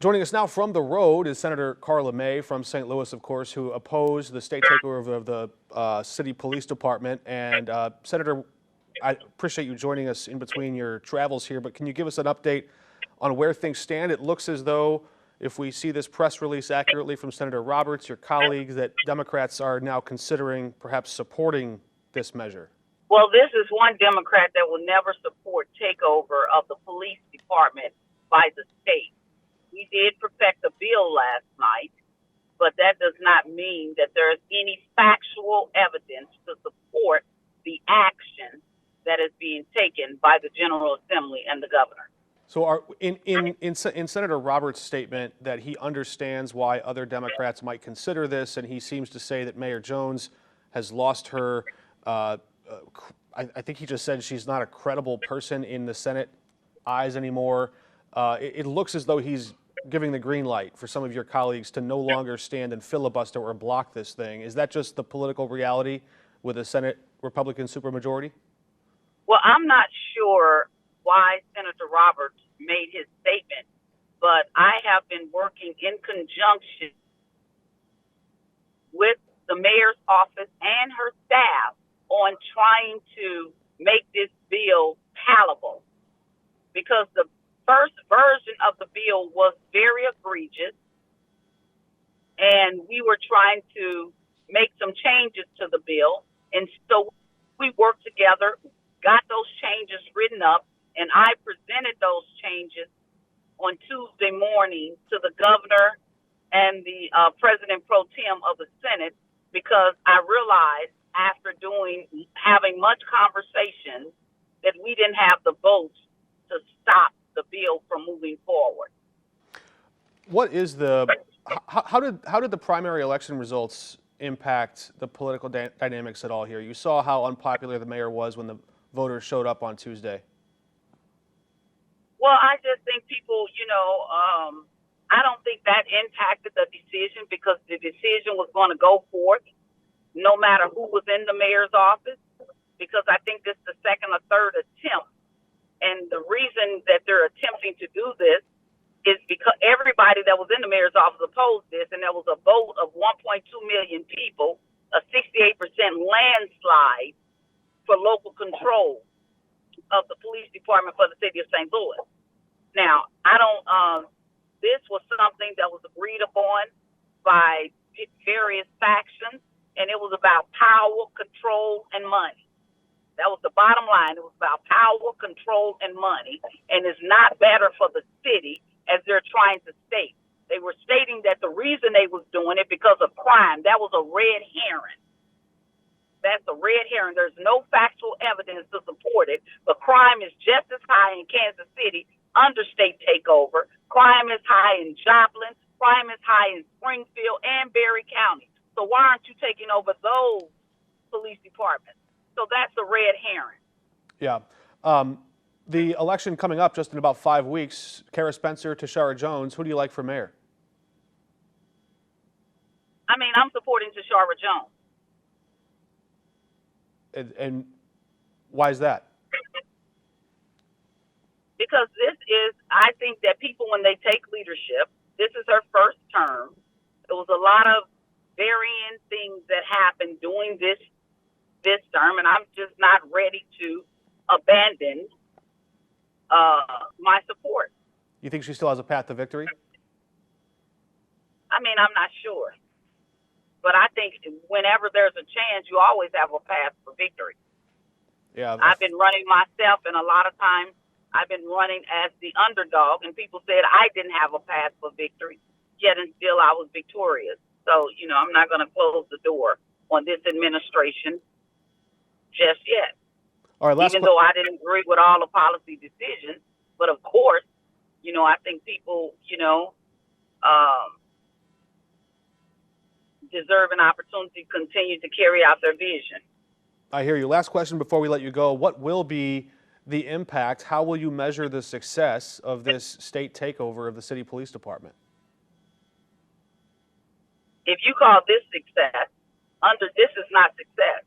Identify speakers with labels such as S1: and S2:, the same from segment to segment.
S1: Joining us now from the road is Senator Carla May from St. Louis, of course, who opposed the state takeover of the city police department. And Senator, I appreciate you joining us in between your travels here, but can you give us an update on where things stand? It looks as though, if we see this press release accurately from Senator Roberts, your colleagues, that Democrats are now considering perhaps supporting this measure.
S2: Well, this is one Democrat that will never support takeover of the police department by the state. We did perfect the bill last night, but that does not mean that there is any factual evidence to support the action that is being taken by the General Assembly and the governor.
S1: So in Senator Roberts' statement that he understands why other Democrats might consider this, and he seems to say that Mayor Jones has lost her, I think he just said she's not a credible person in the Senate eyes anymore. It looks as though he's giving the green light for some of your colleagues to no longer stand and filibuster or block this thing. Is that just the political reality with a Senate Republican supermajority?
S2: Well, I'm not sure why Senator Roberts made his statement, but I have been working in conjunction with the mayor's office and her staff on trying to make this bill palatable, because the first version of the bill was very egregious, and we were trying to make some changes to the bill. And so we worked together, got those changes written up, and I presented those changes on Tuesday morning to the governor and the president pro tem of the Senate, because I realized after having much conversation that we didn't have the votes to stop the bill from moving forward.
S1: What is how did the primary election results impact the political dynamics at all here? You saw how unpopular the mayor was when the voters showed up on Tuesday.
S2: Well, I just think people, I don't think that impacted the decision, because the decision was going to go forth no matter who was in the mayor's office, because I think this is the second or third attempt. And the reason that they're attempting to do this is because everybody that was in the mayor's office opposed this, and there was a vote of 1.2 million people, a 68% landslide for local control of the police department for the city of St. Louis. Now, this was something that was agreed upon by various factions, and it was about power, control, and money. That was the bottom line. It was about power, control, and money, and it's not better for the city, as they're trying to state. They were stating that the reason they was doing it because of crime. That was a red herring. That's a red herring. There's no factual evidence to support it, but crime is just as high in Kansas City under state takeover. Crime is high in Joplin. Crime is high in Springfield and Berry County. So why aren't you taking over those police departments? So that's a red herring.
S1: Yeah. The election coming up just in about 5 weeks, Kara Spencer, Tashara Jones, who do you like for mayor?
S2: I'm supporting Tashara Jones.
S1: And why is that?
S2: Because I think that people, when they take leadership, this is her first term. There was a lot of varying things that happened during this term, and I'm just not ready to abandon my support.
S1: You think she still has a path to victory?
S2: I'm not sure. But I think whenever there's a chance, you always have a path for victory.
S1: Yeah.
S2: I've been running myself, and a lot of times I've been running as the underdog, and people said I didn't have a path for victory, yet and still I was victorious. So, I'm not going to close the door on this administration just yet.
S1: All right,
S2: even though I didn't agree with all the policy decisions. But of course, I think people, deserve an opportunity to continue to carry out their vision.
S1: I hear you. Last question before we let you go. What will be the impact? How will you measure the success of this state takeover of the city police department?
S2: If you call this success, this is not success.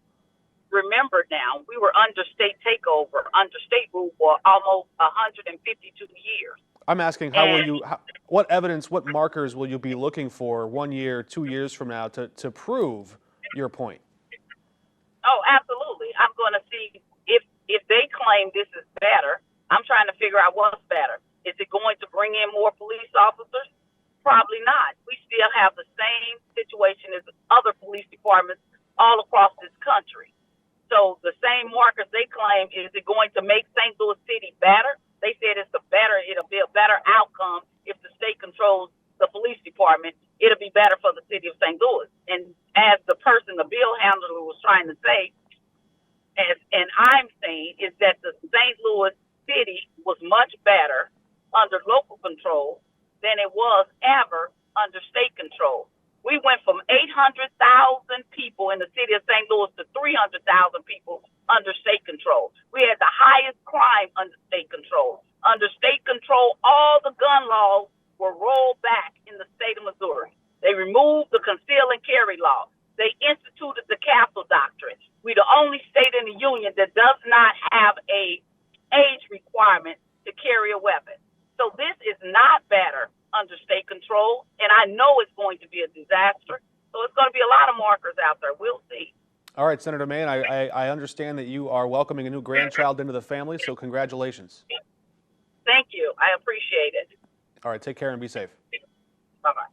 S2: Remember now, we were under state takeover, under state rule for almost 152 years.
S1: I'm asking
S2: And
S1: what evidence, what markers will you be looking for 1 year, 2 years from now to prove your point?
S2: oh, absolutely, I'm going to see if they claim this is better. I'm trying to figure out what's better. Is it going to bring in more police officers? Probably not. We still have the same situation as other police departments all across this country. So the same markers they claim, is it going to make St. Louis City better? They said it'll be a better outcome if the state controls the police department. It'll be better for the city of St. Louis. And as the person, the bill handler was trying to say, and I'm saying, is that the St. Louis City was much better under local control than it was ever under state control. We went from 800,000 people in the city of St. Louis to 300,000 people under state control. We had the highest crime under state control. Under state control, all the gun laws were rolled back in the state of Missouri. They removed the conceal and carry law. They instituted the castle doctrine. We're the only state in the union that does not have a age requirement to carry a weapon. So this is not better under state control, and I know it's going to be a disaster. So it's going to be a lot of markers out there. We'll see.
S1: All right, Senator May, and I understand that you are welcoming a new grandchild into the family, so congratulations.
S2: Thank you. I appreciate it.
S1: All right, take care and be safe.
S2: Bye-bye.